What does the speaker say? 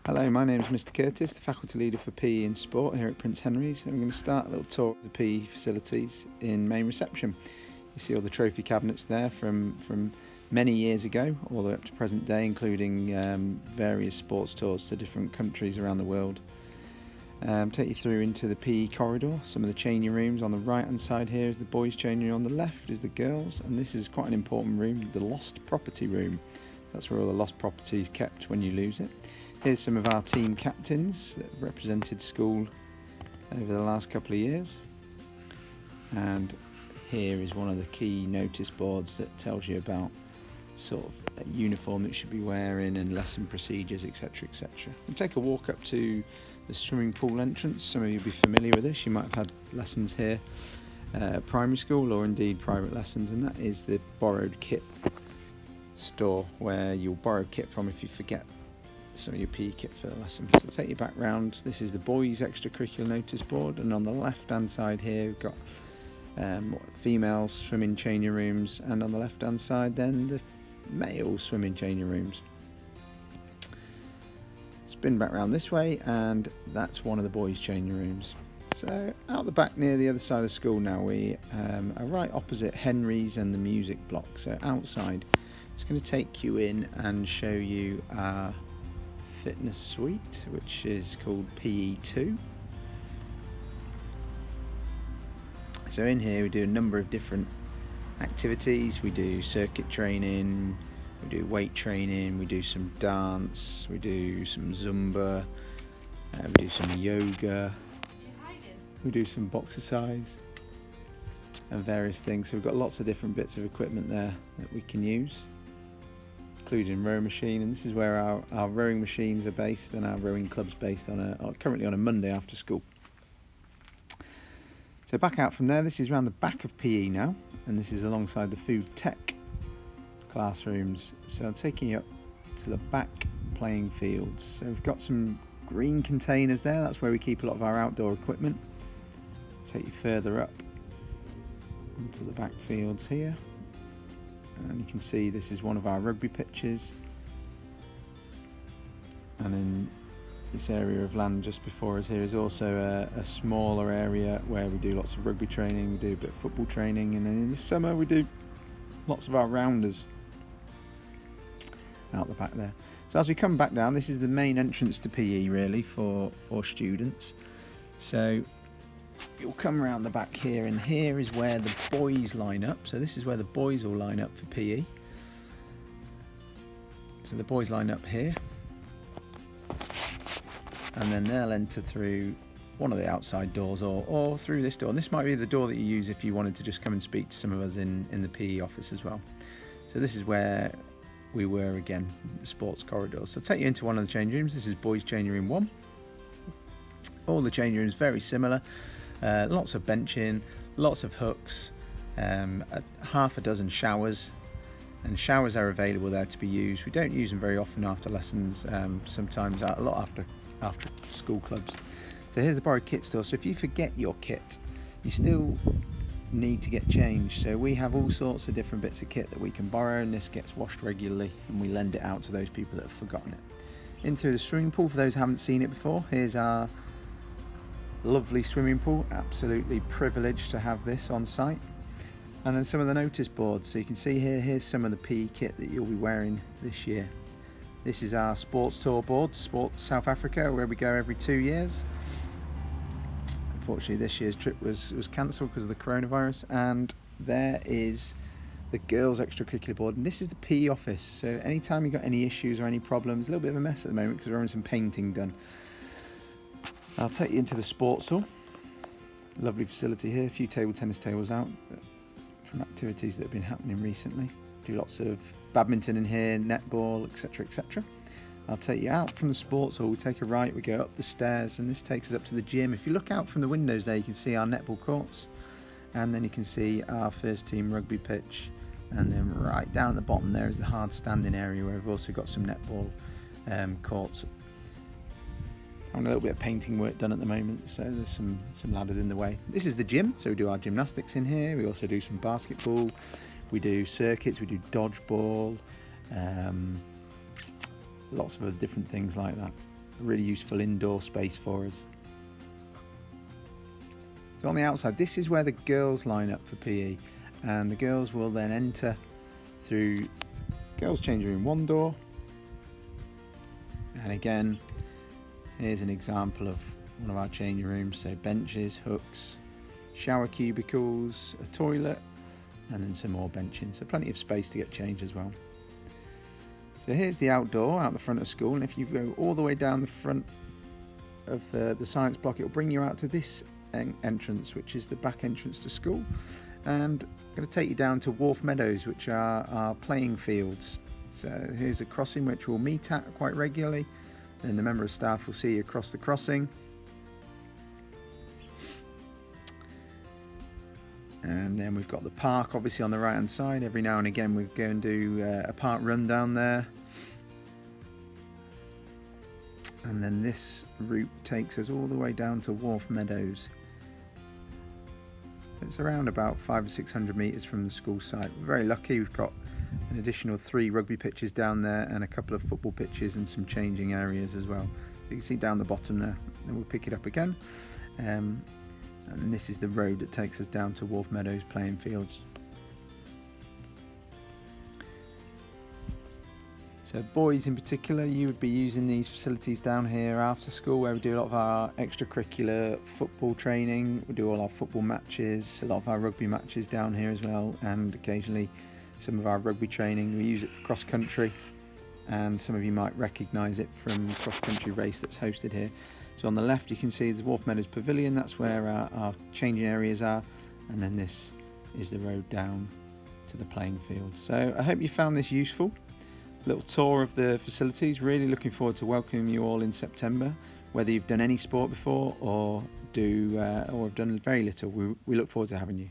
Hello, my name is Mr. Curtis, the Faculty Leader for PE and Sport here at Prince Henry's. And we're going to start a little tour of the PE facilities in main reception. You see all the trophy cabinets there from many years ago all the way up to present day, including various sports tours to different countries around the world. Take you through into the PE corridor, some of the changing rooms. On the right hand side here is the boys' changing room, on the left is the girls, and this is quite an important room, the lost property room. That's where all the lost property is kept when you lose it. Here's some of our team captains that have represented school over the last couple of years. And here is one of the key notice boards that tells you about sort of a uniform that you should be wearing and lesson procedures, etc, etc. We'll take a walk up to the swimming pool entrance. Some of you will be familiar with this. You might have had lessons here at primary school or indeed private lessons, and that is the borrowed kit store where you'll borrow kit from if you forget some of your PE kit for the lesson. So I'll take you back round. This is the boys' extracurricular notice board, and on the left hand side here we've got female swimming changing rooms, and on the left hand side then the male swimming changing rooms. Spin back round this way, and that's one of the boys' changing rooms. So out the back near the other side of the school now, we are right opposite Henry's and the music block. So outside, it's going to take you in and show you our fitness suite, which is called PE2. So in here we do a number of different activities. We do circuit training, we do weight training, we do some dance, we do some Zumba, we do some yoga, we do some boxercise and various things. So we've got lots of different bits of equipment there that we can use, including row machine, and this is where our rowing machines are based and our rowing club's based currently on a Monday after school. So back out from there, this is around the back of PE now, and this is alongside the food tech classrooms. So I'm taking you up to the back playing fields. So we've got some green containers there, that's where we keep a lot of our outdoor equipment. Take you further up into the back fields here, and you can see this is one of our rugby pitches, and in this area of land just before us here is also a smaller area where we do lots of rugby training, we do a bit of football training, and then in the summer we do lots of our rounders out the back there. So as we come back down, this is the main entrance to PE really for students. So you'll come around the back here, and here is where the boys line up. So this is where the boys will line up for PE. So the boys line up here, and then they'll enter through one of the outside doors or through this door. And this might be the door that you use if you wanted to just come and speak to some of us in the PE office as well. So this is where we were again, the sports corridors. So I'll take you into one of the changing rooms. This is boys changing room 1. All the changing rooms very similar. Lots of benching, lots of hooks, half a dozen showers, and showers are available there to be used. We don't use them very often after lessons, sometimes a lot after school clubs. So here's the borrowed kit store. So if you forget your kit, you still need to get changed. So we have all sorts of different bits of kit that we can borrow, and this gets washed regularly and we lend it out to those people that have forgotten it. In through the swimming pool, for those who haven't seen it before, here's our lovely swimming pool. Absolutely privileged to have this on site. And then some of the notice boards. So you can see here's some of the PE kit that you'll be wearing this year. This is our sports tour board, Sports South Africa, where we go every 2 years. Unfortunately this year's trip was cancelled because of the coronavirus. And there is the girls extracurricular board, and this is the PE office. So anytime you've got any issues or any problems, a little bit of a mess at the moment because we're having some painting done. I'll take you into the sports hall. Lovely facility here, a few table tennis tables out from activities that have been happening recently. Do lots of badminton in here, netball, etc, etc. I'll take you out from the sports hall, we take a right, we go up the stairs, and this takes us up to the gym. If you look out from the windows there, you can see our netball courts, and then you can see our first team rugby pitch, and then right down at the bottom there is the hard standing area where we've also got some netball courts. Having a little bit of painting work done at the moment, so there's some ladders in the way. This is the gym, so we do our gymnastics in here. We also do some basketball, we do circuits, we do dodgeball, lots of other different things like that. a really useful indoor space for us. So on the outside, this is where the girls line up for PE, and the girls will then enter through girls' changing room 1 door. And again, here's an example of one of our changing rooms. So benches, hooks, shower cubicles, a toilet, and then some more benching. So plenty of space to get changed as well. So here's the outdoor out the front of school, and if you go all the way down the front of the science block, it'll bring you out to this entrance, which is the back entrance to school. And I'm going to take you down to Wolfe Meadows, which are our playing fields. So here's a crossing which we'll meet at quite regularly, and the member of staff will see you across the crossing. And then we've got the park obviously on the right hand side. Every now and again we go and do a park run down there. And then this route takes us all the way down to Wolfe Meadows. It's around about 500 or 600 metres from the school site. We're very lucky, we've got an additional 3 rugby pitches down there and a couple of football pitches and some changing areas as well. So you can see down the bottom there, and we'll pick it up again. And this is the road that takes us down to Wolfe Meadows playing fields. So boys in particular, you would be using these facilities down here after school, where we do a lot of our extracurricular football training. We do all our football matches, a lot of our rugby matches down here as well, and occasionally some of our rugby training. We use it for cross country, and some of you might recognise it from the cross country race that's hosted here. So on the left you can see the Wolfe Meadows Pavilion, that's where our changing areas are, and then this is the road down to the playing field. So I hope you found this useful. Little tour of the facilities. Really looking forward to welcoming you all in September, whether you've done any sport before or have done very little. We look forward to having you.